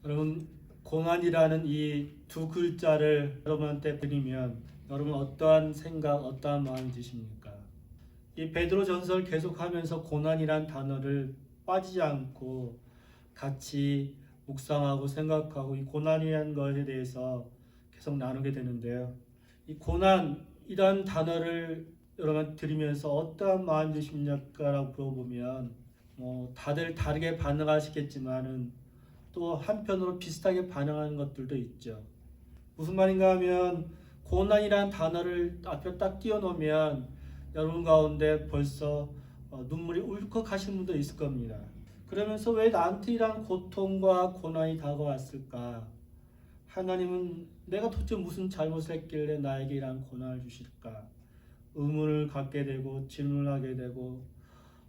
여러분, 고난이라는 이 두 글자를 여러분한테 드리면 여러분 어떠한 생각, 어떠한 마음이 드십니까? 이 베드로 전설 계속하면서 고난이란 단어를 빠지지 않고 같이 묵상하고 생각하고 이 고난이라는 것에 대해서 계속 나누게 되는데요. 이 고난이란 단어를 여러분 들으면서 어떠한 마음이 드십니까라고 물어보면 다들 다르게 반응하시겠지만은 또 한편으로 비슷하게 반응하는 것들도 있죠. 무슨 말인가 하면 고난이라는 단어를 앞에 딱 띄워놓으면 여러분 가운데 벌써 눈물이 울컥하시는 분도 있을 겁니다. 그러면서 왜 나한테 이런 고통과 고난이 다가왔을까? 하나님은 내가 도대체 무슨 잘못을 했길래 나에게 이런 고난을 주실까? 의문을 갖게 되고 질문하게 되고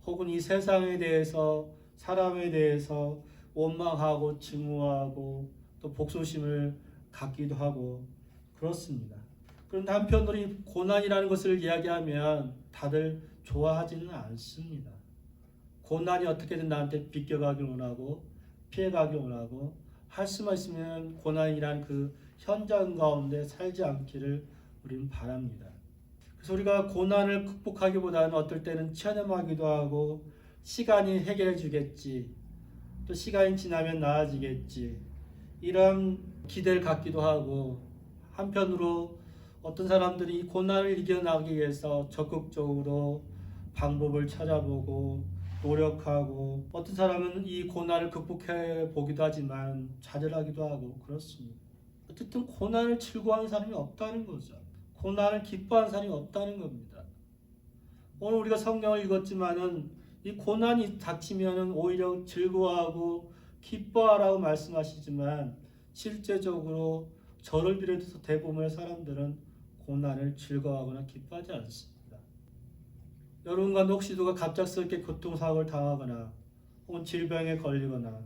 혹은 이 세상에 대해서 사람에 대해서 원망하고 증오하고 또 복수심을 갖기도 하고 그렇습니다. 그런데 한편으로 이 고난이라는 것을 이야기하면 다들 좋아하지는 않습니다. 고난이 어떻게든 나한테 비껴가길 원하고 피해가길 원하고 할 수만 있으면 고난이라는 그 현장 가운데 살지 않기를 우리는 바랍니다. 그래서 우리가 고난을 극복하기보다는 어떨 때는 체념하기도 하고 시간이 해결해 주겠지, 또 시간이 지나면 나아지겠지, 이런 기대를 갖기도 하고 한편으로 어떤 사람들이 이 고난을 이겨나가기 위해서 적극적으로 방법을 찾아보고 노력하고 어떤 사람은 이 고난을 극복해 보기도 하지만 좌절하기도 하고 그렇습니다. 어쨌든 고난을 즐거워하는 사람이 없다는 거죠. 고난을 기뻐하는 사람이 없다는 겁니다. 오늘 우리가 성경을 읽었지만은 이 고난이 닥치면은 오히려 즐거워하고 기뻐하라고 말씀하시지만 실제적으로 저를 비롯해서 대부분의 사람들은 고난을 즐거워하거나 기뻐하지 않습니다. 여러분 가운데 혹시 누가 갑작스럽게 교통사고를 당하거나 혹은 질병에 걸리거나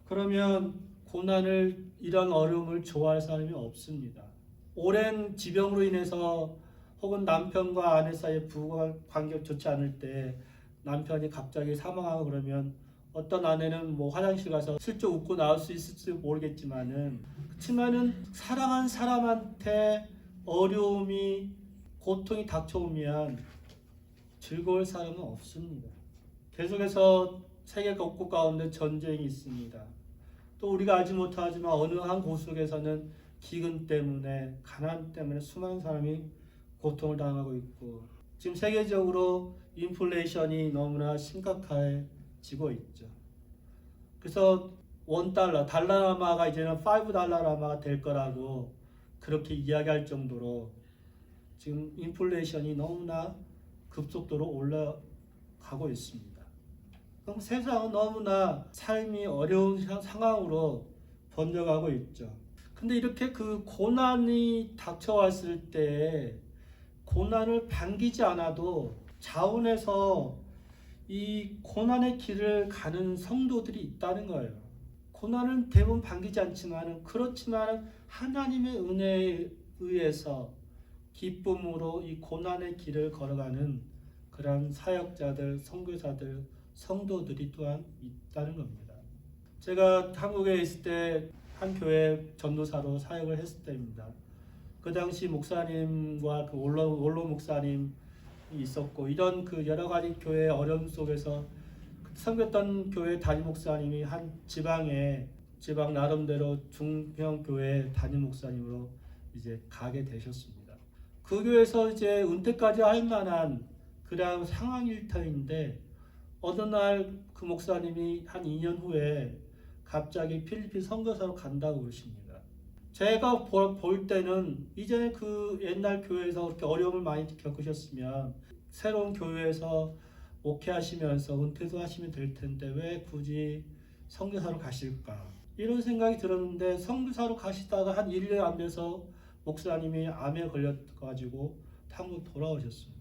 그러면 고난을 이런 어려움을 좋아할 사람이 없습니다. 오랜 지병으로 인해서 혹은 남편과 아내 사이에 부부 관계가 좋지 않을 때 남편이 갑자기 사망하고 그러면 어떤 아내는 화장실 가서 슬쩍 웃고 나올 수 있을지 모르겠지만은 그렇지만은 사랑한 사람한테 어려움이 고통이 닥쳐오면 즐거울 사람은 없습니다. 계속해서 세계 곳곳 가운데 전쟁이 있습니다. 또 우리가 알지 못하지만 어느 한 곳속에서는 기근 때문에 가난 때문에 수많은 사람이 고통을 당하고 있고 지금 세계적으로 인플레이션이 너무나 심각해지고 있죠. 그래서 달러라마가 이제는 $5라마가 될 거라고 그렇게 이야기할 정도로 지금 인플레이션이 너무나 급속도로 올라가고 있습니다. 그럼 세상은 너무나 삶이 어려운 상황으로 번져가고 있죠. 근데 이렇게 그 고난이 닥쳐왔을 때 고난을 반기지 않아도 자원해서 이 고난의 길을 가는 성도들이 있다는 거예요. 고난은 대부분 반기지 않지만 그렇지만 하나님의 은혜에 의해서 기쁨으로 이 고난의 길을 걸어가는 그런 사역자들, 선교사들, 성도들이 또한 있다는 겁니다. 제가 한국에 있을 때 한 교회 전도사로 사역을 했을 때입니다. 그 당시 목사님과 그 원로 목사님이 있었고 이런 그 여러 가지 교회의 어려움 속에서 섬겼던 교회 담임 목사님이 한 지방 나름대로 중형 교회 담임 목사님으로 이제 가게 되셨습니다. 그 교회에서 이제 은퇴까지 할 만한 그런 상황일 터인데 어느 날 그 목사님이 한 2년 후에 갑자기 필리핀 선교사로 간다고 그러십니다. 제가 볼 때는 이전에 그 옛날 교회에서 그렇게 어려움을 많이 겪으셨으면 새로운 교회에서 목회하시면서 은퇴도 하시면 될 텐데 왜 굳이 선교사로 가실까? 이런 생각이 들었는데 선교사로 가시다가 한 1년 안 돼서 목사님이 암에 걸려가지고 한국 돌아오셨어요.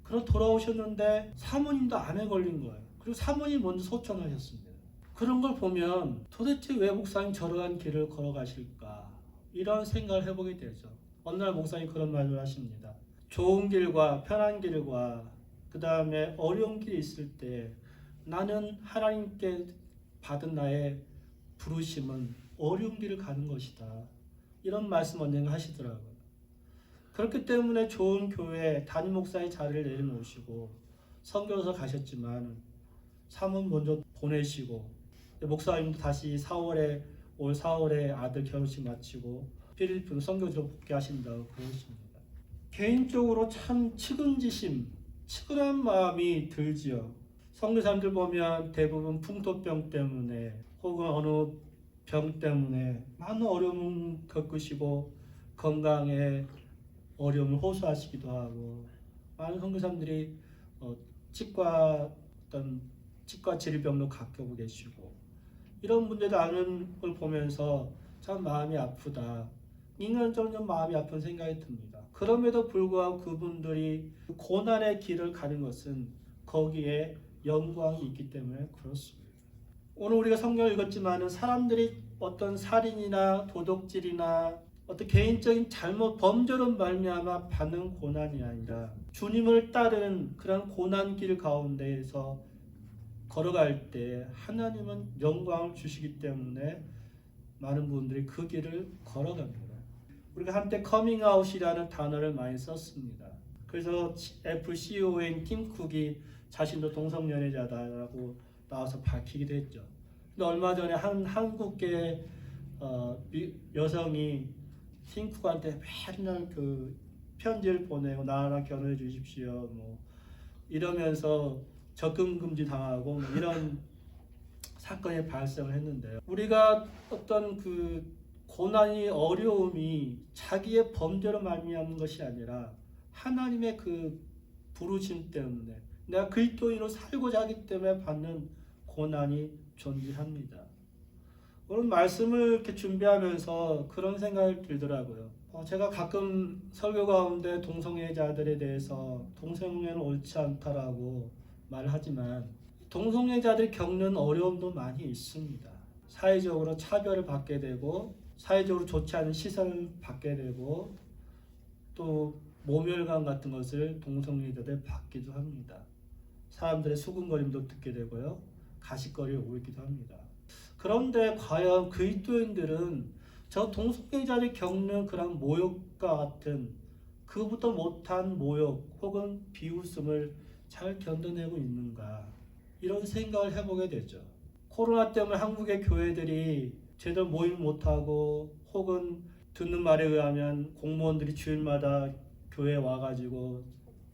그럼 돌아오셨는데 사모님도 암에 걸린 거예요. 그리고 사모님 먼저 소천하셨습니다. 그런 걸 보면 도대체 왜 목사님 저러한 길을 걸어가실까? 이런 생각을 해보게 되죠. 어느 날 목사님 그런 말을 하십니다. 좋은 길과 편한 길과 그 다음에 어려운 길이 있을 때 나는 하나님께 받은 나의 부르심은 어려운 길을 가는 것이다. 이런 말씀 언젠가 하시더라고요. 그렇기 때문에 좋은 교회 담임 목사의 자리를 내려놓으시고 선교사 가셨지만 사문 먼저 보내시고 목사님도 다시 올 4월에 아들 결혼식 마치고 필리핀 선교지로 복귀하신다고 그러십니다. 개인적으로 참 측은한 마음이 들지요. 선교사님들 보면 대부분 풍토병 때문에 혹은 어느 병 때문에 많은 어려움을 겪으시고 건강에 어려움을 호소하시기도 하고 많은 선교사님들이 치과 질병도 겪고 계시고 이런 문제도 아는 걸 보면서 참 마음이 아프다. 인간적으로 마음이 아픈 생각이 듭니다. 그럼에도 불구하고 그분들이 고난의 길을 가는 것은 거기에 영광이 있기 때문에 그렇습니다. 오늘 우리가 성경을 읽었지만 사람들이 어떤 살인이나 도둑질이나 어떤 개인적인 범죄로 말미암아 받는 고난이 아니라 주님을 따르는 그런 고난길 가운데에서 걸어갈 때 하나님은 영광을 주시기 때문에 많은 분들이 그 길을 걸어갑니다. 우리가 한때 커밍아웃이라는 단어를 많이 썼습니다. 그래서 FCON 팀 쿡이 자신도 동성연애자다라고 나와서 밝히기도 했죠. 근데 얼마 전에 한 한국계 여성이 팀 쿡한테 맨날 그 편지를 보내고 나랑 결혼해 주십시오 뭐 이러면서 접근 금지 당하고 이런 사건이 발생을 했는데요. 우리가 어떤 그 고난이 어려움이 자기의 범죄로 말미암는 것이 아니라 하나님의 그 부르심 때문에 내가 그리스도인으로 살고자 하기 때문에 받는 고난이 존재합니다. 오늘 말씀을 이렇게 준비하면서 그런 생각이 들더라고요. 제가 가끔 설교 가운데 동성애자들에 대해서 동성애는 옳지 않다라고 말하지만 동성애자들이 겪는 어려움도 많이 있습니다. 사회적으로 차별을 받게 되고 사회적으로 좋지 않은 시선을 받게 되고 또 모멸감 같은 것을 동성애자들 받기도 합니다. 사람들의 수군거림도 듣게 되고요. 가시거리에 오르기도 합니다. 그런데 과연 그리스도인들은 저 동성애자들이 겪는 그런 모욕과 같은 그보다 못한 모욕 혹은 비웃음을 잘 견뎌내고 있는가 이런 생각을 해보게 되죠. 코로나 때문에 한국의 교회들이 제대로 모임 못하고 혹은 듣는 말에 의하면 공무원들이 주일마다 교회에 와가지고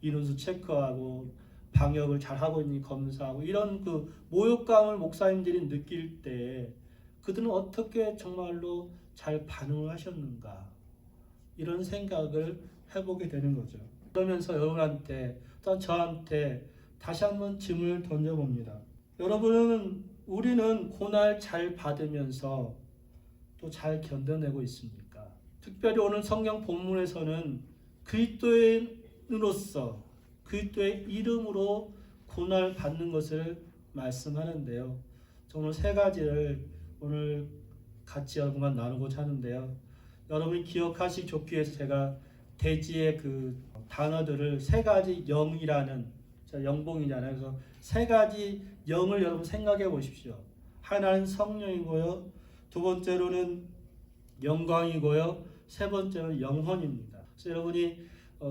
인원수 체크하고 방역을 잘하고 있는지 검사하고 이런 그 모욕감을 목사님들이 느낄 때 그들은 어떻게 정말로 잘 반응을 하셨는가 이런 생각을 해보게 되는 거죠. 그러면서 여러분한테 또 저한테 다시 한번 질문을 던져봅니다. 우리는 고난을 잘 받으면서 또 잘 견뎌내고 있습니까? 특별히 오늘 성경 본문에서는 그리스도인으로서 그리스도의 이름으로 고난을 받는 것을 말씀하는데요. 오늘 세 가지를 오늘 같이 여러분과 나누고자 하는데요. 여러분이 기억하시기 좋기 위해서 제가 대지의 그 단어들을 세 가지 영이라는 영봉이잖아요. 그래서 세 가지 영을 여러분 생각해 보십시오. 하나는 성령이고요. 두 번째로는 영광이고요. 세 번째는 영혼입니다. 그래서 여러분이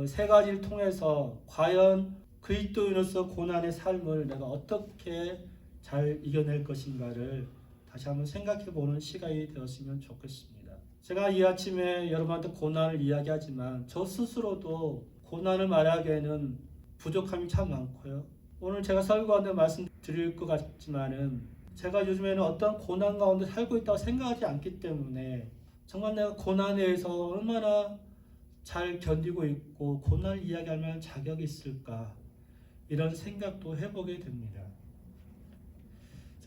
세 가지를 통해서 과연 그리스도인으로서 고난의 삶을 내가 어떻게 잘 이겨낼 것인가를 다시 한번 생각해 보는 시간이 되었으면 좋겠습니다. 제가 이 아침에 여러분한테 고난을 이야기하지만 저 스스로도 고난을 말하기에는 부족함이 참 많고요. 오늘 제가 설교하는데 말씀드릴 것 같지만은 제가 요즘에는 어떤 고난 가운데 살고 있다고 생각하지 않기 때문에 정말 내가 고난에 대해서 얼마나 잘 견디고 있고 고난을 이야기할 만한 자격이 있을까 이런 생각도 해보게 됩니다.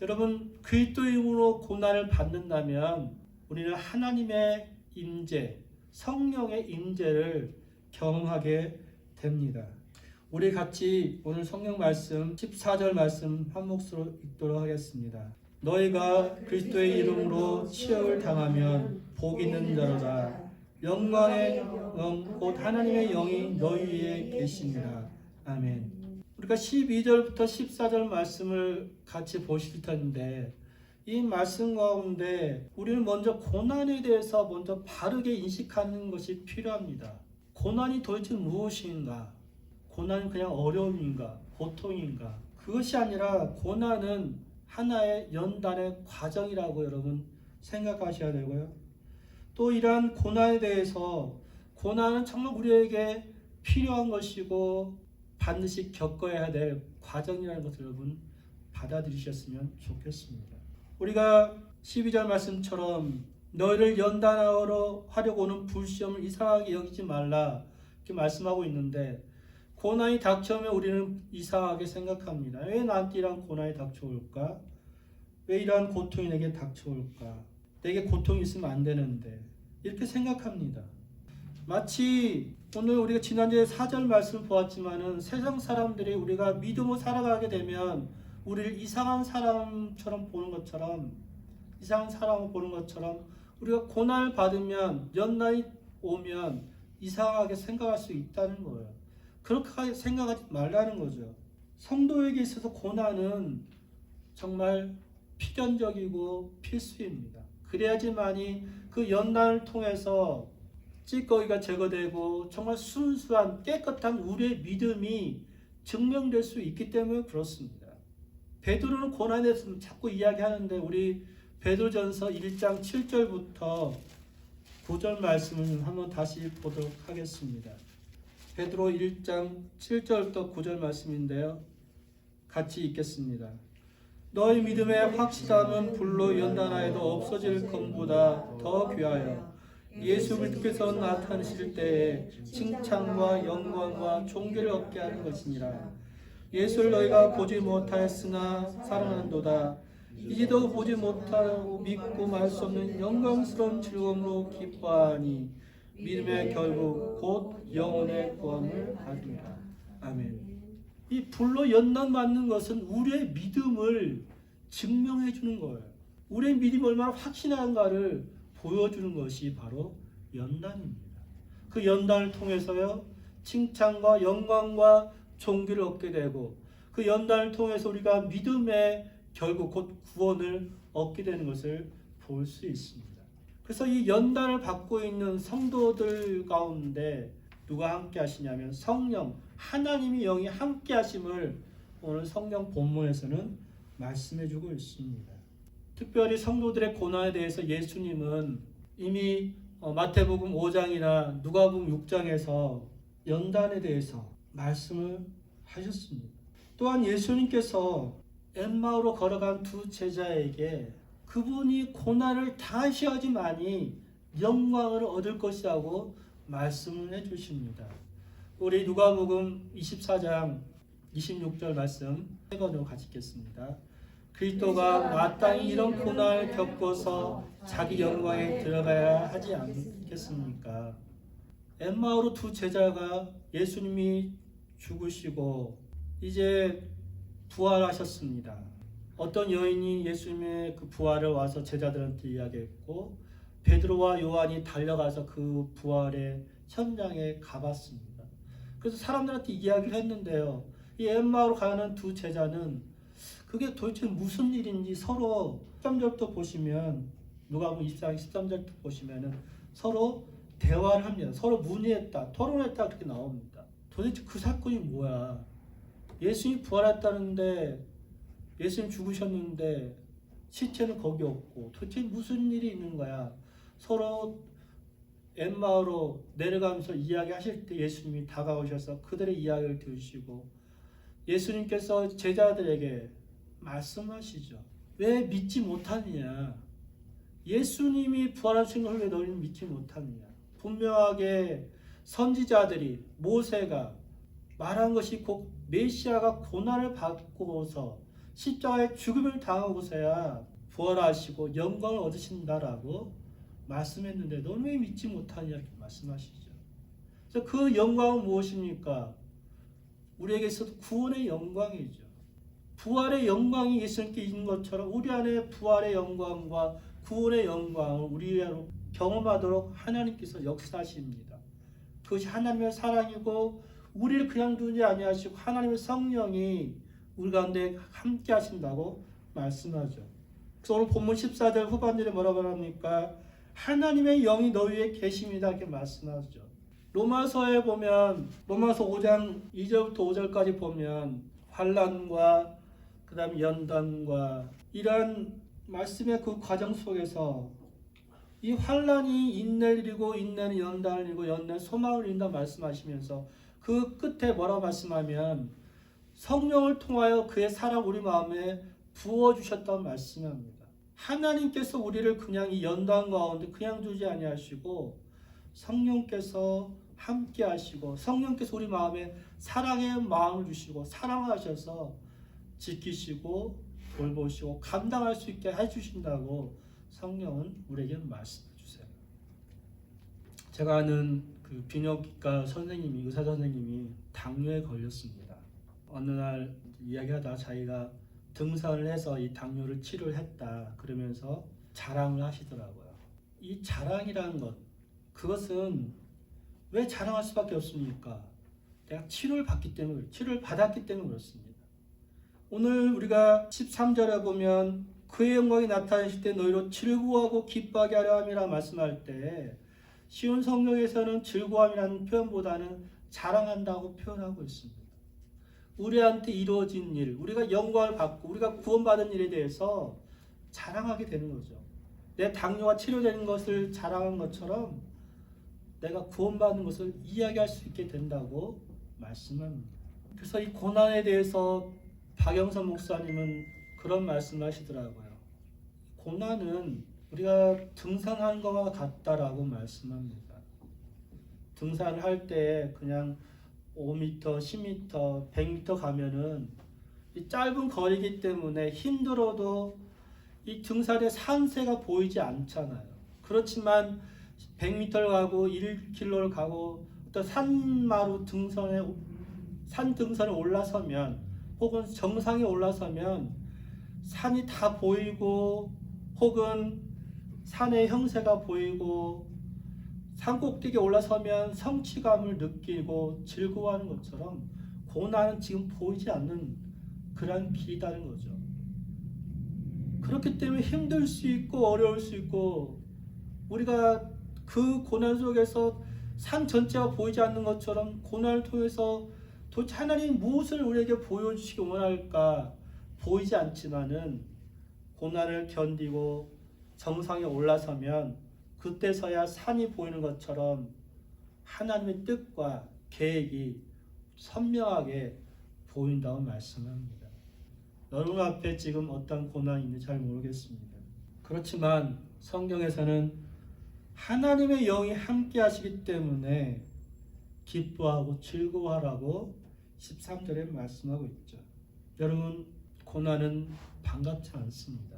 여러분 그리스도인으로 고난을 받는다면 우리는 하나님의 임재, 성령의 임재를 경험하게 됩니다. 우리 같이 오늘 성경 말씀 14절 말씀 한 몫으로 읽도록 하겠습니다. 너희가 그리스도의 이름으로 치욕을 당하면 복 있는 자로다. 영광의 영 곧 하나님의 영이 너희 위에 계십니다. 아멘. 우리가 12절부터 14절 말씀을 같이 보실 텐데 이 말씀 가운데 우리는 먼저 고난에 대해서 먼저 바르게 인식하는 것이 필요합니다. 고난이 도대체 무엇인가? 고난은 그냥 어려움인가? 고통인가? 그것이 아니라 고난은 하나의 연단의 과정이라고 여러분 생각하셔야 되고요. 또 이러한 고난에 대해서 고난은 정말 우리에게 필요한 것이고 반드시 겪어야 될 과정이라는 것을 여러분 받아들이셨으면 좋겠습니다. 우리가 12절 말씀처럼 너희를 연단하러 하려고 오는 불시험을 이상하게 여기지 말라 이렇게 말씀하고 있는데 고난이 닥쳐오면 우리는 이상하게 생각합니다. 왜 나한테 이러한 고난이 닥쳐올까? 왜 이러한 고통이 내게 닥쳐올까? 내게 고통이 있으면 안 되는데 이렇게 생각합니다. 마치 오늘 우리가 지난주에 4절 말씀 보았지만은 세상 사람들이 우리가 믿음으로 살아가게 되면 우리를 이상한 사람처럼 보는 것처럼 이상한 사람을 보는 것처럼 우리가 고난을 받으면 연단이 오면 이상하게 생각할 수 있다는 거예요. 그렇게 생각하지 말라는 거죠. 성도에게 있어서 고난은 정말 필연적이고 필수입니다. 그래야지만이 그 연단을 통해서 찌꺼기가 제거되고 정말 순수한 깨끗한 우리의 믿음이 증명될 수 있기 때문에 그렇습니다. 베드로는 고난에 대해서 자꾸 이야기하는데 우리 베드로전서 1장 7절부터 9절 말씀을 한번 다시 보도록 하겠습니다. 베드로 1장 7절부터 9절 말씀인데요. 같이 읽겠습니다. 너희 믿음의 확실함은 불로 연단하여도 없어질 것보다 더 귀하여 예수 그리스도께서 나타나실 때에 칭찬과 영광과 존귀를 얻게 하는 것이니라. 예수를 너희가 보지 못하였으나 사랑하는도다. 이제도 보지 못하고 믿고 말 수 없는 영광스러운 즐거움으로 기뻐하니 믿음의 결국 곧 영혼의 구원을 받으리라. 아멘. 이 불로 연단 받는 것은 우리의 믿음을 증명해 주는 거예요. 우리의 믿음이 얼마나 확신한가를 보여주는 것이 바로 연단입니다. 그 연단을 통해서요 칭찬과 영광과 존귀를 얻게 되고 그 연단을 통해서 우리가 믿음의 결국 곧 구원을 얻게 되는 것을 볼 수 있습니다. 그래서 이 연단을 받고 있는 성도들 가운데 누가 함께 하시냐면 성령, 하나님의 영이 함께 하심을 오늘 성경 본문에서는 말씀해 주고 있습니다. 특별히 성도들의 고난에 대해서 예수님은 이미 마태복음 5장이나 누가복음 6장에서 연단에 대해서 말씀을 하셨습니다. 또한 예수님께서 엠마오로 걸어간 두 제자에게 그분이 고난을 당하셔야지만이 영광을 얻을 것이라고 말씀을 해주십니다. 우리 누가복음 24장 26절 말씀 세 번으로 같이 읽겠습니다. 그리스도가 마땅히 이런 고난을 겪어서 자기 영광에 들어가야 하지 않겠습니까? 엠마오로 두 제자가 예수님이 죽으시고 이제 부활하셨습니다. 어떤 여인이 예수님의 그 부활을 와서 제자들한테 이야기했고 베드로와 요한이 달려가서 그 부활의 현장에 가봤습니다. 그래서 사람들한테 이야기를 했는데요. 이 엠마오로 가는 두 제자는 그게 도대체 무슨 일인지 서로 13절부터 보시면 누가복음 24장 13절부터 보시면은 서로 대화를 합니다. 서로 문의했다, 토론했다 그렇게 나옵니다. 도대체 그 사건이 뭐야? 예수님이 부활했다는데 예수님 죽으셨는데 시체는 거기 없고 도대체 무슨 일이 있는 거야? 서로 엠마오로 내려가면서 이야기하실 때 예수님이 다가오셔서 그들의 이야기를 들으시고 예수님께서 제자들에게 말씀하시죠. 왜 믿지 못하느냐? 예수님이 부활하신 걸 왜 너희는 믿지 못하느냐? 분명하게 선지자들이 모세가 말한 것이 곧 메시아가 고난을 받고서 십자가의 죽음을 당하고서야 부활하시고 영광을 얻으신다라고 말씀했는데 너는 왜 믿지 못하냐 이렇게 말씀하시죠. 그래서 그 영광은 무엇입니까? 우리에게 있어서 구원의 영광이죠. 부활의 영광이 예수님께 있는 것처럼 우리 안에 부활의 영광과 구원의 영광을 우리로 경험하도록 하나님께서 역사하십니다. 그것이 하나님의 사랑이고 우리를 그냥 두지 아니하시고 하나님의 성령이 우리 가운데 함께 하신다고 말씀하죠. 그래서 오늘 본문 14절 후반절에 뭐라고 합니까? 하나님의 영이 너희 위에 계십니다. 이렇게 말씀하죠. 로마서에 보면 로마서 5장 2절부터 5절까지 보면 환난과 그 다음에 연단과 이러한 말씀의 그 과정 속에서 이 환난이 인내를 이루고 인내는 연단을 이루고 연단은 소망을 이룬다 말씀하시면서 그 끝에 뭐라고 말씀하면 성령을 통하여 그의 사랑 우리 마음에 부어주셨다고 말씀합니다. 하나님께서 우리를 그냥 이 연단 가운데 그냥 두지 아니하시고 성령께서 함께 하시고 성령께서 우리 마음에 사랑의 마음을 주시고 사랑하셔서 지키시고 돌보시고 감당할 수 있게 해주신다고 성령은 우리에게 말씀해 주세요. 제가 아는 그 비뇨기과 선생님이 의사 선생님이 당뇨에 걸렸습니다. 어느 날 이야기하다 자기가 등산을 해서 이 당뇨를 치료를 했다 그러면서 자랑을 하시더라고요. 이 자랑이라는 것 그것은 왜 자랑할 수밖에 없습니까? 내가 치료를 받기 때문에 치료를 받았기 때문에 그렇습니다. 오늘 우리가 13절에 보면 그의 영광이 나타나실 때 너희로 즐거워하고 기뻐하게 하려 함이라 말씀할 때 쉬운 성경에서는 즐거움이라는 표현보다는 자랑한다고 표현하고 있습니다. 우리한테 이루어진 일, 우리가 영광을 받고 우리가 구원받은 일에 대해서 자랑하게 되는 거죠. 내 당뇨가 치료되는 것을 자랑한 것처럼 내가 구원받는 것을 이야기할 수 있게 된다고 말씀합니다. 그래서 이 고난에 대해서 박영선 목사님은 그런 말씀을 하시더라고요. 고난은 우리가 등산하는 것과 같다라고 말씀합니다. 등산을 할 때 그냥 5m, 10m, 100m 가면은 이 짧은 거리이기 때문에 힘들어도 이 등산의 산세가 보이지 않잖아요. 그렇지만 100m를 가고 1km를 가고 또 산마루 산 등산에 올라서면 혹은 정상에 올라서면 산이 다 보이고 혹은 산의 형세가 보이고 산 꼭대기에 올라서면 성취감을 느끼고 즐거워하는 것처럼 고난은 지금 보이지 않는 그런 길이라는 거죠. 그렇기 때문에 힘들 수 있고 어려울 수 있고 우리가 그 고난 속에서 산 전체가 보이지 않는 것처럼 고난을 통해서 도대체 하나님 무엇을 우리에게 보여주시기 원할까 보이지 않지만은 고난을 견디고 정상에 올라서면 그때서야 산이 보이는 것처럼 하나님의 뜻과 계획이 선명하게 보인다고 말씀합니다. 여러분 앞에 지금 어떤 고난이 있는지 잘 모르겠습니다. 그렇지만 성경에서는 하나님의 영이 함께 하시기 때문에 기뻐하고 즐거워하라고 13절에 말씀하고 있죠. 여러분 고난은 반갑지 않습니다.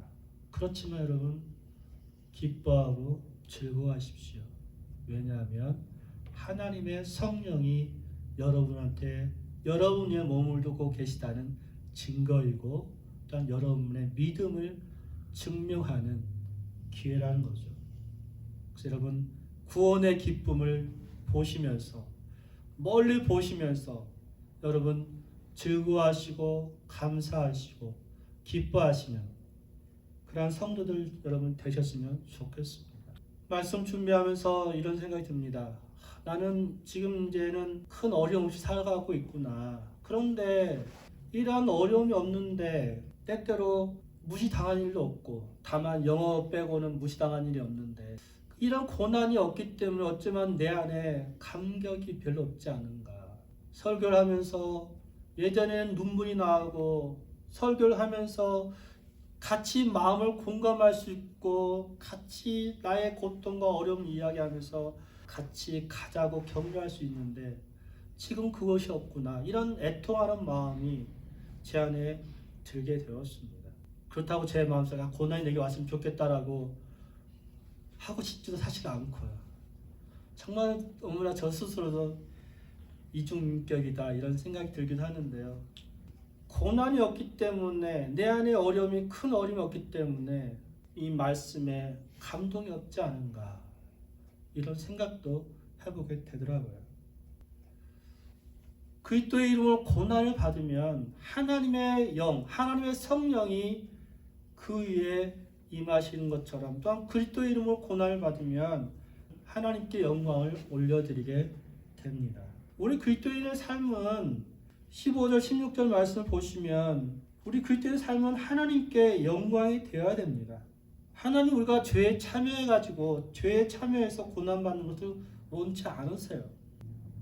그렇지만 여러분 기뻐하고 즐거워하십시오. 왜냐하면 하나님의 성령이 여러분한테 여러분의 몸을 두고 계시다는 증거이고 또한 여러분의 믿음을 증명하는 기회라는 거죠. 그래서 여러분 구원의 기쁨을 보시면서 멀리 보시면서 여러분 즐거워하시고 감사하시고 기뻐하시는 그러한 성도들 여러분 되셨으면 좋겠습니다. 말씀 준비하면서 이런 생각이 듭니다. 나는 지금 이제는 큰 어려움 없이 살아가고 있구나. 그런데 이러한 어려움이 없는데 때때로 무시당한 일도 없고 다만 영어 빼고는 무시당한 일이 없는데 이런 고난이 없기 때문에 어쩌면 내 안에 감격이 별로 없지 않은가. 설교를 하면서 예전에는 눈물이 나오고 설교를 하면서 같이 마음을 공감할 수 있고 같이 나의 고통과 어려움을 이야기하면서 같이 가자고 격려할 수 있는데 지금 그것이 없구나. 이런 애통하는 마음이 제 안에 들게 되었습니다. 그렇다고 제 마음속에 고난이 내게 왔으면 좋겠다라고 하고 싶지도 사실 않고요. 정말 너무나 저 스스로도 이중인격이다 이런 생각이 들기도 하는데요. 고난이 없기 때문에 내 안에 어려움이 큰 어려움이 없기 때문에 이 말씀에 감동이 없지 않은가 이런 생각도 해보게 되더라고요. 그리스도의 이름으로 고난을 받으면 하나님의 영, 하나님의 성령이 그 위에 임하시는 것처럼 또한 그리스도의 이름으로 고난을 받으면 하나님께 영광을 올려드리게 됩니다. 우리 그리스도인의 삶은 15절 16절 말씀을 보시면 우리 그리스도인의 삶은 하나님께 영광이 되어야 됩니다. 하나님 우리가 죄에 참여해가지고 죄에 참여해서 고난받는 것을 원치 않으세요.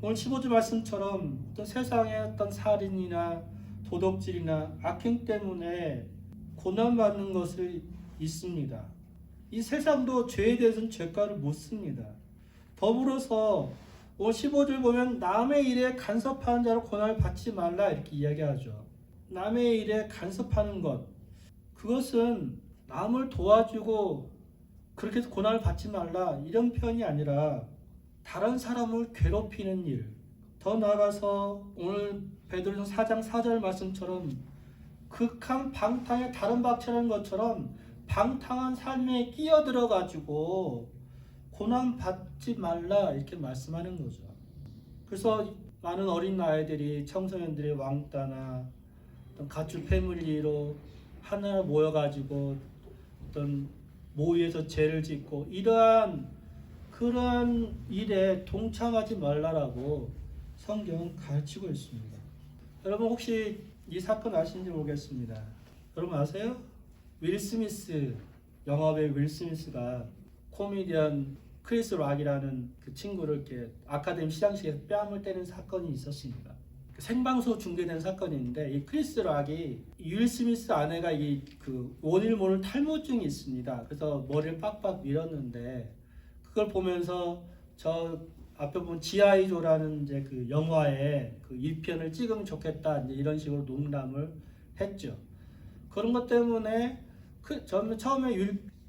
오늘 15절 말씀처럼 어떤 세상의 어떤 살인이나 도덕질이나 악행 때문에 고난받는 것을 있습니다. 이 세상도 죄에 대해서는 죄가를 묻습니다. 더불어서 오늘 15절 보면 남의 일에 간섭하는 자로 고난을 받지 말라 이렇게 이야기하죠. 남의 일에 간섭하는 것, 그것은 남을 도와주고 그렇게 해서 고난을 받지 말라 이런 표현이 아니라 다른 사람을 괴롭히는 일, 더 나아가서 오늘 베드로전서 4장 4절 말씀처럼 극한 방탕에 다른 박치라는 것처럼 방탕한 삶에 끼어들어가지고 고난 받지 말라 이렇게 말씀하는 거죠. 그래서 많은 어린 아이들이 청소년들이 왕따나 어떤 가출 패밀리로 하나 모여가지고 어떤 모의에서 죄를 짓고 이러한 그런 일에 동참하지 말라라고 성경은 가르치고 있습니다. 여러분 혹시 이 사건 아시는지 모르겠습니다. 여러분 아세요? 윌 스미스, 영화배우 윌 스미스가 코미디언 크리스 락이라는 그 친구를 이렇게 아카데미 시상식에서 뺨을 때린 사건이 있었습니다. 생방송 중계된 사건인데 이 크리스 락이 윌 스미스 아내가 이 그 원인을 모르는 탈모증이 있습니다. 그래서 머리를 빡빡 밀었는데 그걸 보면서 저 앞에 보면 지아이조라는 이제 그 영화에 그 1편을 찍으면 좋겠다 이제 이런 식으로 농담을 했죠. 그런 것 때문에 처음에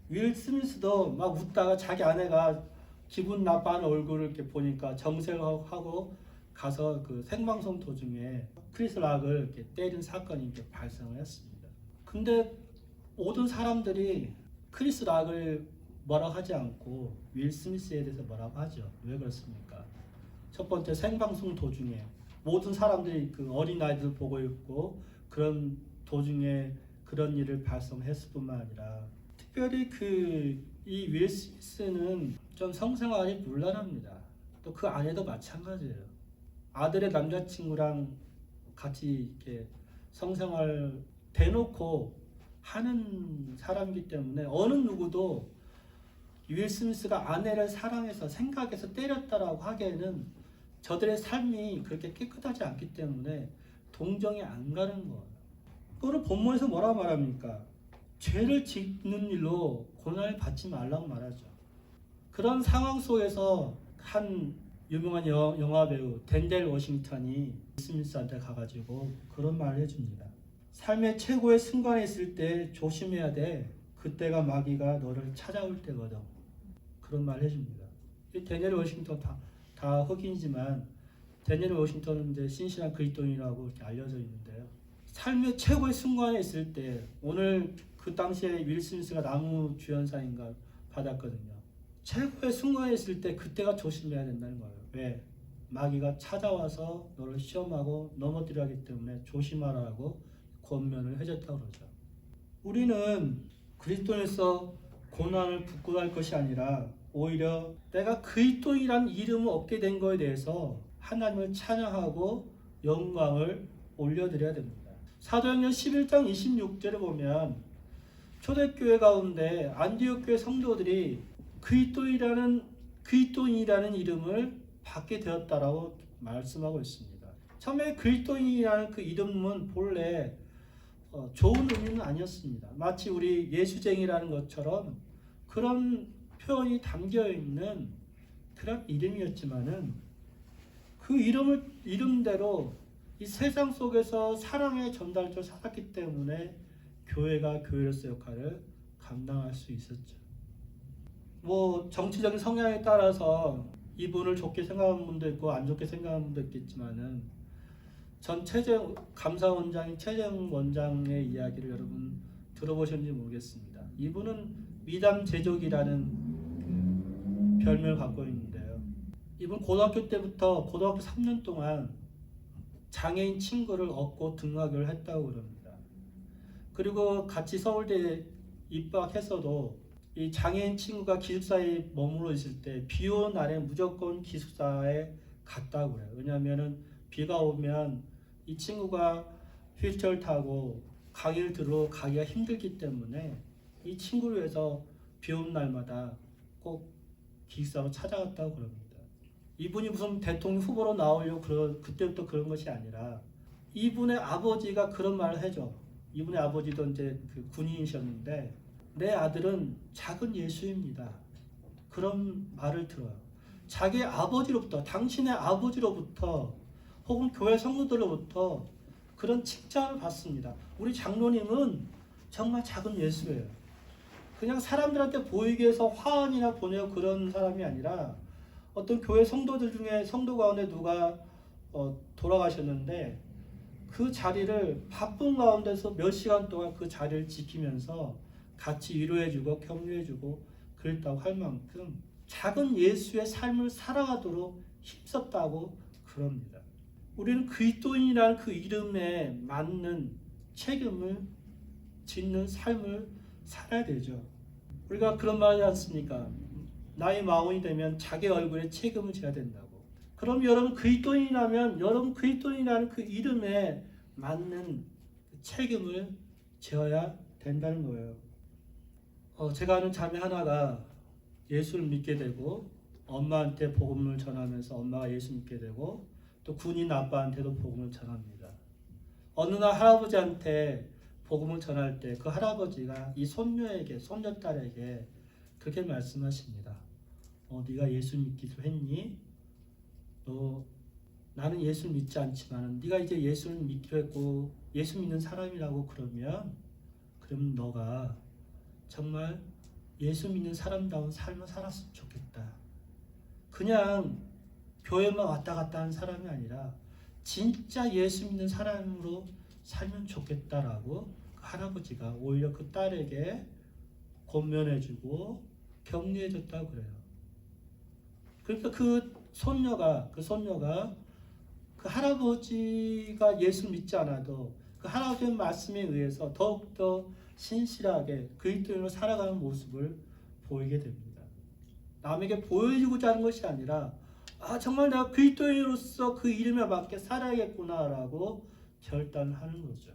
윌 스미스도 막 웃다가 자기 아내가 기분 나빠하는 얼굴을 이렇게 보니까 정색하고 가서 그 생방송 도중에 크리스 락을 이렇게 때린 사건이 이렇게 발생을 했습니다. 근데 모든 사람들이 크리스 락을 뭐라고 하지 않고 윌 스미스에 대해서 뭐라고 하죠. 왜 그렇습니까? 첫 번째 생방송 도중에 모든 사람들이 그 어린 아이들 보고 있고 그런 도중에 그런 일을 발생했을 뿐만 아니라 특별히 이 윌 스미스는 좀 성생활이 문란합니다. 또 그 아내도 마찬가지예요. 아들의 남자친구랑 같이 이렇게 성생활 대놓고 하는 사람이기 때문에 어느 누구도 윌 스미스가 아내를 사랑해서 생각해서 때렸다라고 하기에는 저들의 삶이 그렇게 깨끗하지 않기 때문에 동정이 안 가는 거예요. 그거를 본문에서 뭐라고 말합니까? 죄를 짓는 일로 고난을 받지 말라고 말하죠. 그런 상황 속에서 한 유명한 영화배우 덴델 워싱턴이 스미스한테 가가지고 그런 말을 해줍니다. 삶의 최고의 순간에 있을 때 조심해야 돼. 그때가 마귀가 너를 찾아올 때거든. 그런 말을 해줍니다. 덴델 워싱턴 다 흑인이지만 덴델 워싱턴은 이제 신실한 그리스도인이라고 이렇게 알려져 있는데요. 삶의 최고의 순간에 있을 때 오늘 그 당시에 윌 스미스가 나무 주연상인가 받았거든요. 최고의 순간에 있을 때 그때가 조심해야 된다는 거예요. 왜? 마귀가 찾아와서 너를 시험하고 넘어뜨려 하기 때문에 조심하라고 권면을 해줬다고 그러죠. 우리는 그리스도인에서 고난을 부끄러워할 것이 아니라 오히려 내가 그리스도인이라는 이름을 얻게 된 것에 대해서 하나님을 찬양하고 영광을 올려드려야 됩니다. 사도행전 11장 26절에 보면 초대교회 가운데 안디옥 교회 성도들이 그리스도인이라는 이름을 받게 되었다라고 말씀하고 있습니다. 처음에 그리스도인이라는 그 이름은 본래 좋은 의미는 아니었습니다. 마치 우리 예수쟁이라는 것처럼 그런 표현이 담겨 있는 그런 이름이었지만은 그 이름대로 이 세상 속에서 사랑의 전달자로 살았기 때문에 교회가 교회로서 역할을 감당할 수 있었죠. 정치적인 성향에 따라서 이분을 좋게 생각하는 분도 있고 안 좋게 생각하는 분도 있겠지만은 전 감사원장인 최재형 원장의 이야기를 여러분 들어보셨는지 모르겠습니다. 이분은 미담 제조기라는 별명을 갖고 있는데요. 이분 고등학교 3년 동안 장애인 친구를 얻고 등하교를 했다고 그럽니다. 그리고 같이 서울대 입학했어도 이 장애인 친구가 기숙사에 머물러 있을 때 비 오는 날에 무조건 기숙사에 갔다고 그래요. 왜냐하면 비가 오면 이 친구가 휠체어를 타고 강의를 들으러 가기가 힘들기 때문에 이 친구를 위해서 비 오는 날마다 꼭 기숙사로 찾아갔다고 그럽니다. 이분이 무슨 대통령 후보로 나오려고 그때부터 그런 것이 아니라 이분의 아버지가 그런 말을 해줘. 이분의 아버지도 이제 그 군인이셨는데 내 아들은 작은 예수입니다. 그런 말을 들어요. 자기 아버지로부터, 당신의 아버지로부터 혹은 교회 성도들로부터 그런 칭찬을 받습니다. 우리 장로님은 정말 작은 예수예요. 그냥 사람들한테 보이기 위해서 화환이나 보내고 그런 사람이 아니라 어떤 교회 성도들 중에 성도 가운데 누가 돌아가셨는데 그 자리를 바쁜 가운데서 몇 시간 동안 그 자리를 지키면서 같이 위로해주고 격려해주고 그랬다고 할 만큼 작은 예수의 삶을 살아가도록 힘썼다고 그럽니다. 우리는 그리스도인이라는 그 이름에 맞는 책임을 짓는 삶을 살아야 되죠. 우리가 그런 말 하지 않습니까? 나이 마흔이 되면 자기 얼굴에 책임을 져야 된다고. 그럼 여러분 그리스도인이라면 여러분 그리스도인이라는 그 이름에 맞는 책임을 져야 된다는 거예요. 제가 아는 자매 하나가 예수를 믿게 되고 엄마한테 복음을 전하면서 엄마가 예수 믿게 되고 또 군인 아빠한테도 복음을 전합니다. 어느 날 할아버지한테 복음을 전할 때 그 할아버지가 이 손녀에게 손녀딸에게 그렇게 말씀하십니다. 네가 예수 믿기로 했니? 나는 예수를 믿지 않지만 네가 이제 예수를 믿기로 했고 예수 믿는 사람이라고 그러면 너가 정말 예수 믿는 사람다운 삶을 살았으면 좋겠다. 그냥 교회만 왔다 갔다 하는 사람이 아니라 진짜 예수 믿는 사람으로 살면 좋겠다라고 그 할아버지가 오히려 그 딸에게 권면해주고 격려해줬다고 그래요. 그러니까 그 손녀가 그 할아버지가 예수 믿지 않아도 그 할아버지의 말씀에 의해서 더욱더 신실하게 그리스도인으로 살아가는 모습을 보이게 됩니다. 남에게 보여주고자 하는 것이 아니라 정말 내가 그리스도인으로서 그 이름에 맞게 살아야겠구나라고 결단하는 거죠.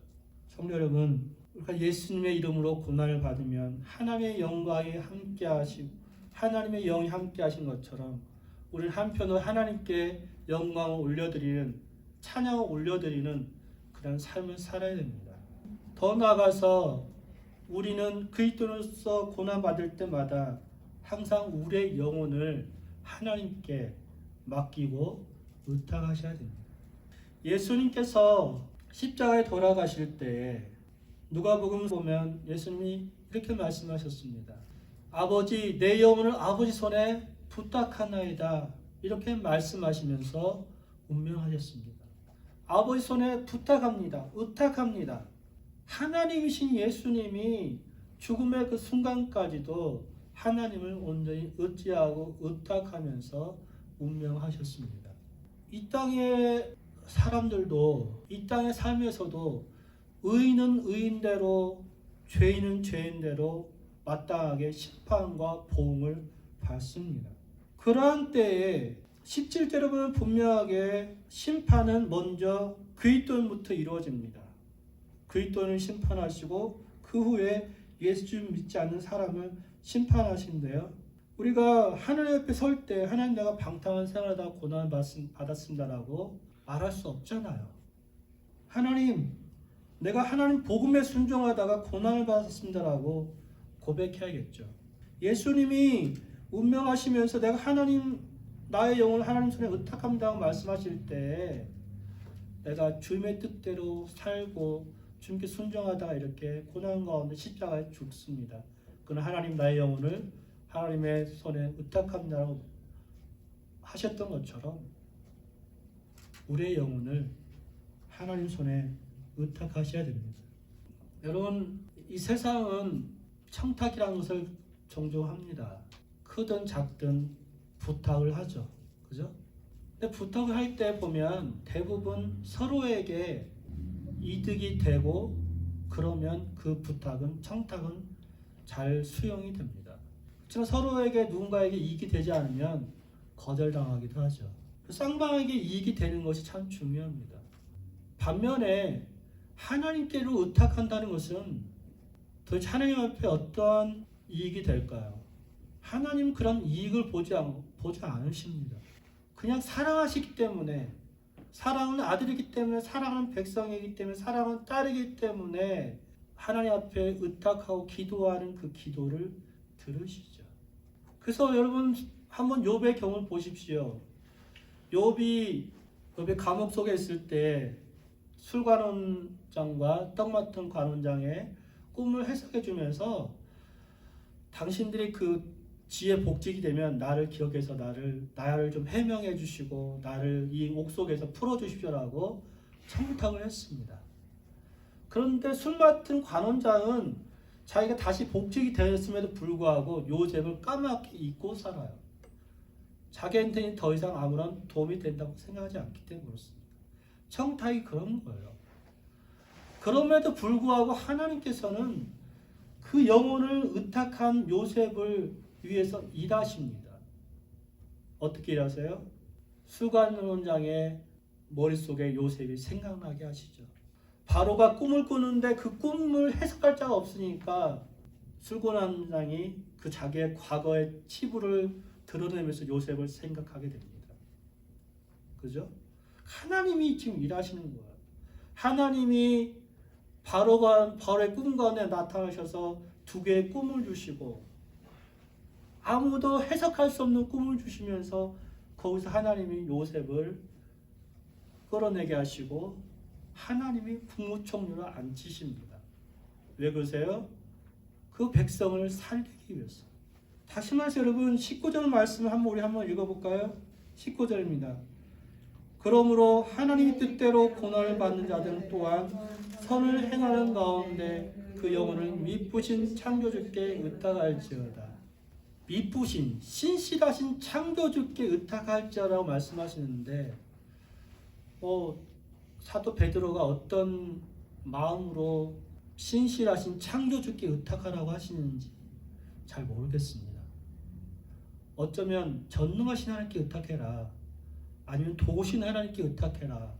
성도 여러분, 우리가 예수님의 이름으로 고난을 받으면 하나님의 영광이 함께하시고 하나님의 영이 함께하신 것처럼 우리는 한편으로 하나님께 영광을 올려드리는 찬양을 올려드리는 그런 삶을 살아야 됩니다. 더 나아가서 우리는 그리스도로서 고난받을 때마다 항상 우리의 영혼을 하나님께 맡기고 의탁하셔야 됩니다. 예수님께서 십자가에 돌아가실 때 누가복음 보면 예수님이 이렇게 말씀하셨습니다. 아버지, 내 영혼을 아버지 손에 부탁하나이다. 이렇게 말씀하시면서 운명하셨습니다. 아버지 손에 부탁합니다. 의탁합니다. 하나님이신 예수님이 죽음의 그 순간까지도 하나님을 온전히 의지하고 의탁하면서 운명하셨습니다. 이 땅의 사람들도 이 땅의 삶에서도 의인은 의인대로 죄인은 죄인대로 마땅하게 심판과 보응을 받습니다. 그러한 때에 17절에 보면 분명하게 심판은 먼저 그리스도인부터 이루어집니다. 그리스도인을 심판하시고 그 후에 예수 믿지 않는 사람을 심판하신대요. 우리가 하나님 앞에 설 때 하나님 내가 방탕한 생활하다 고난을 받았습니다라고 말할 수 없잖아요. 하나님 내가 하나님 복음에 순종하다가 고난을 받았습니다라고 고백해야겠죠. 예수님이 운명하시면서 내가 하나님 나의 영혼을 하나님 손에 의탁합니다고 말씀하실 때 내가 주님의 뜻대로 살고 주님께 순종하다가 이렇게 고난 가운데 십자가에 죽습니다. 그는 하나님 나의 영혼을 하나님의 손에 의탁합니다라고 하셨던 것처럼 우리의 영혼을 하나님 손에 의탁하셔야 됩니다. 여러분 이 세상은 청탁이라는 것을 종종 합니다. 크든 작든 부탁을 하죠. 그죠? 근데 부탁을 할 때 보면 대부분 서로에게 이득이 되고 그러면 그 부탁은 청탁은 잘 수용이 됩니다. 그렇지만 서로에게 누군가에게 이익이 되지 않으면 거절당하기도 하죠. 쌍방에게 이익이 되는 것이 참 중요합니다. 반면에 하나님께로 의탁한다는 것은 도대체 하나님 앞에 어떠한 이익이 될까요? 하나님은 그런 이익을 보지 않으십니다. 그냥 사랑하시기 때문에, 사랑하는 아들이기 때문에, 사랑하는 백성이기 때문에, 사랑하는 딸이기 때문에 하나님 앞에 의탁하고 기도하는 그 기도를 들으시죠. 그래서 여러분 한번 욥의 경우를 보십시오. 욥이 감옥 속에 있을 때 술관원장과 떡 맡은 관원장의 꿈을 해석해 주면서 당신들이 그 지혜 복직이 되면 나를 기억해서 나를 좀 해명해 주시고 나를 이 옥속에서 풀어 주십시오라고 청탁을 했습니다. 그런데 술 맡은 관원장은 자기가 다시 복직이 되었음에도 불구하고 요셉을 까맣게 잊고 살아요. 자기한테는 더 이상 아무런 도움이 된다고 생각하지 않기 때문에 그렇습니다. 청탁이 그런 거예요. 그럼에도 불구하고 하나님께서는 그 영혼을 의탁한 요셉을 위해서 일하십니다. 어떻게 일하세요? 수관원장의 머릿속에 요셉이 생각나게 하시죠. 바로가 꿈을 꾸는데 그 꿈을 해석할 자가 없으니까 수관원장이 그 자기의 과거의 치부를 드러내면서 요셉을 생각하게 됩니다. 그죠? 하나님이 지금 일하시는 거예요. 하나님이 바로의 꿈 가운데 나타나셔서 두 개의 꿈을 주시고 아무도 해석할 수 없는 꿈을 주시면서 거기서 하나님이 요셉을 끌어내게 하시고 하나님이 국무총리로 앉히십니다. 왜 그러세요? 그 백성을 살리기 위해서. 다시 말해서 여러분 19절 말씀을 우리 한번 읽어볼까요? 19절입니다. 그러므로 하나님의 뜻대로 고난을 받는 자들은 또한 선을 행하는 가운데 그 영혼을 미쁘신 창조주께 의탁할지어다. 미쁘신 신실하신 창조주께 의탁할지어라고 말씀하시는데 사도 베드로가 어떤 마음으로 신실하신 창조주께 의탁하라고 하시는지 잘 모르겠습니다. 어쩌면 전능하신 하나님께 의탁해라, 아니면 도우신 하나님께 의탁해라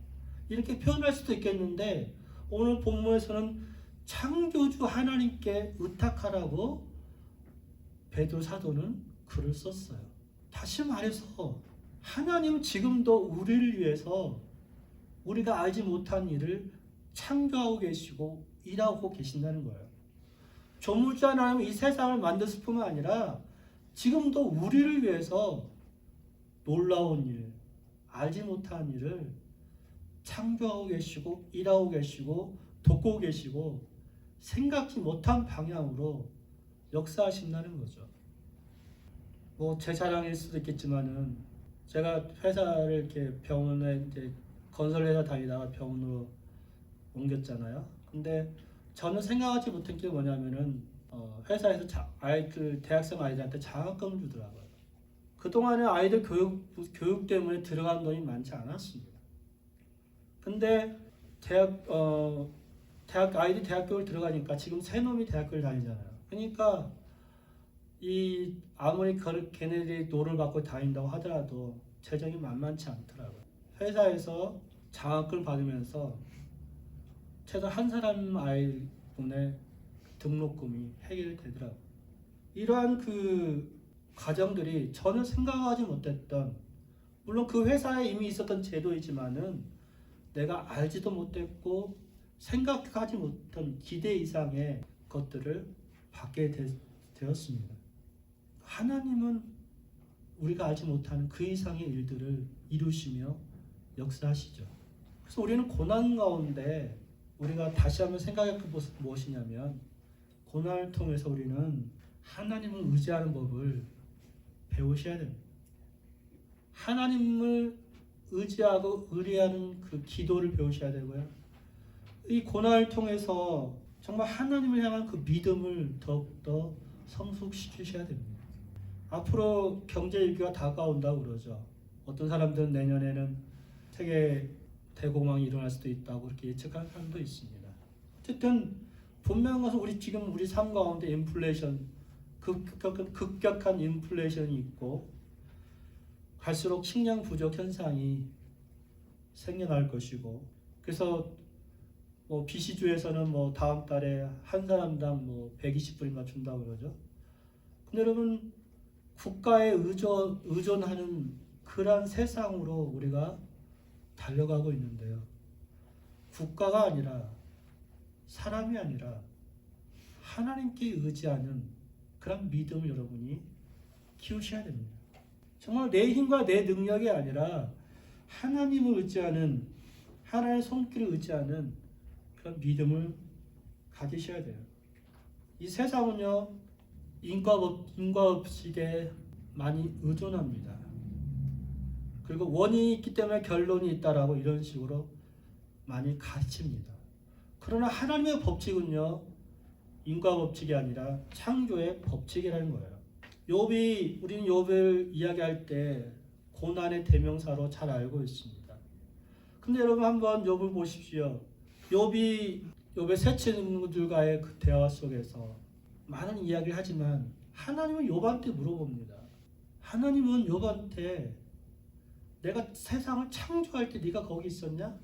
이렇게 표현할 수도 있겠는데 오늘 본문에서는 창조주 하나님께 의탁하라고 베드로 사도는 글을 썼어요. 다시 말해서 하나님은 지금도 우리를 위해서 우리가 알지 못한 일을 창조하고 계시고 일하고 계신다는 거예요. 조물주 하나님은 이 세상을 만드실 뿐만 아니라 지금도 우리를 위해서 놀라운 일, 알지 못한 일을 창조하고 계시고 일하고 계시고 돕고 계시고 생각지 못한 방향으로 역사하신다는 거죠. 제 자랑일 수도 있겠지만은 제가 회사를 이렇게 병원에 이제 건설회사 다니다가 병원으로 옮겼잖아요. 근데 저는 생각하지 못한 게 뭐냐면은 회사에서 대학생 아이들한테 장학금을 주더라고요. 그동안에 아이들 교육 때문에 들어간 돈이 많지 않았습니다. 근데 아이들이 대학교를 들어가니까 지금 새 놈이 대학교를 다니잖아요. 그러니까 아무리 걔네들이 돈을 받고 다닌다고 하더라도 재정이 만만치 않더라고요. 회사에서 장학금을 받으면서 최소 한 사람 아이분의 등록금이 해결이 되더라고요. 이러한 그 과정들이 전혀 생각하지 못했던, 물론 그 회사에 이미 있었던 제도이지만은 내가 알지도 못했고 생각하지 못한 기대 이상의 것들을 받게 되었습니다. 하나님은 우리가 알지 못하는 그 이상의 일들을 이루시며 역사하시죠. 그래서 우리는 고난 가운데 우리가 다시 한번 생각할 것은 무엇이냐면 고난을 통해서 우리는 하나님을 의지하는 법을 배우셔야 됩니다. 하나님을 의지하고 의뢰하는 그 기도를 배우셔야 되고요. 이 고난을 통해서 정말 하나님을 향한 그 믿음을 더욱더 성숙시키셔야 됩니다. 앞으로 경제 위기가 다가온다고 그러죠. 어떤 사람들은 내년에는 세계 대공황이 일어날 수도 있다고 그렇게 예측하는 사람도 있습니다. 어쨌든 분명한 것은 우리 삶 가운데 인플레이션, 급격한 인플레이션이 있고 갈수록 식량 부족 현상이 생겨날 것이고, 그래서 BC주에서는 다음 달에 한 사람당 120불인가 준다고 그러죠. 근데 여러분, 국가에 의존하는 그러한 세상으로 우리가 달려가고 있는데요. 국가가 아니라, 사람이 아니라 하나님께 의지하는 그런 믿음을 여러분이 키우셔야 됩니다. 정말 내 힘과 내 능력이 아니라 하나님을 의지하는, 하나님의 손길을 의지하는 그런 믿음을 가지셔야 돼요. 이 세상은요, 인과법칙에 많이 의존합니다. 그리고 원인이 있기 때문에 결론이 있다라고 이런 식으로 많이 가르칩니다. 그러나 하나님의 법칙은요, 인과법칙이 아니라 창조의 법칙이라는 거예요. 우리는 욥을 이야기할 때 고난의 대명사로 잘 알고 있습니다. 근데 여러분 한번 욥을 보십시오. 욥의 세 친구들과의 그 대화 속에서 많은 이야기를 하지만 하나님은 욥한테 물어봅니다. 하나님은 욥한테 내가 세상을 창조할 때 네가 거기 있었냐?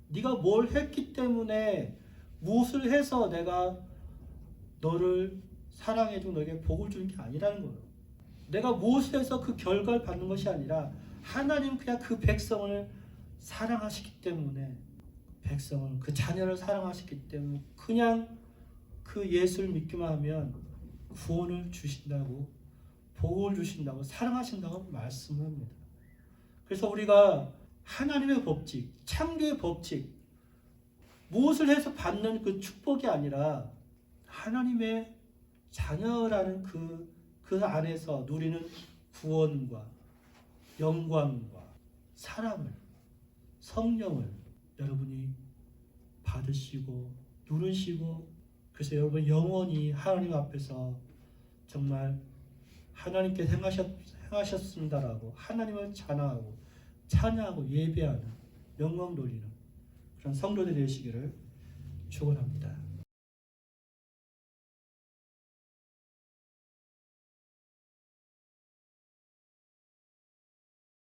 네가 뭘 했기 때문에, 무엇을 해서 내가 너를 사랑해주고 너에게 복을 주는 게 아니라는 거예요. 내가 무엇을 해서 그 결과를 받는 것이 아니라 하나님 그냥 그 백성을 사랑하시기 때문에, 백성을, 그 자녀를 사랑하시기 때문에 그냥 그 예수를 믿기만 하면 구원을 주신다고, 복을 주신다고, 사랑하신다고 말씀합니다. 그래서 우리가 하나님의 법칙, 창조의 법칙, 무엇을 해서 받는 그 축복이 아니라 하나님의 자녀라는 그 안에서 누리는 구원과 영광과 사랑을, 성령을 여러분이 받으시고 누르시고, 그래서 여러분 영원히 하나님 앞에서 정말 하나님께 행하셨습니다라고 하나님을 자랑하고 찬양하고 예배하는, 영광 돌리는 그런 성도들 되시기를 축원합니다.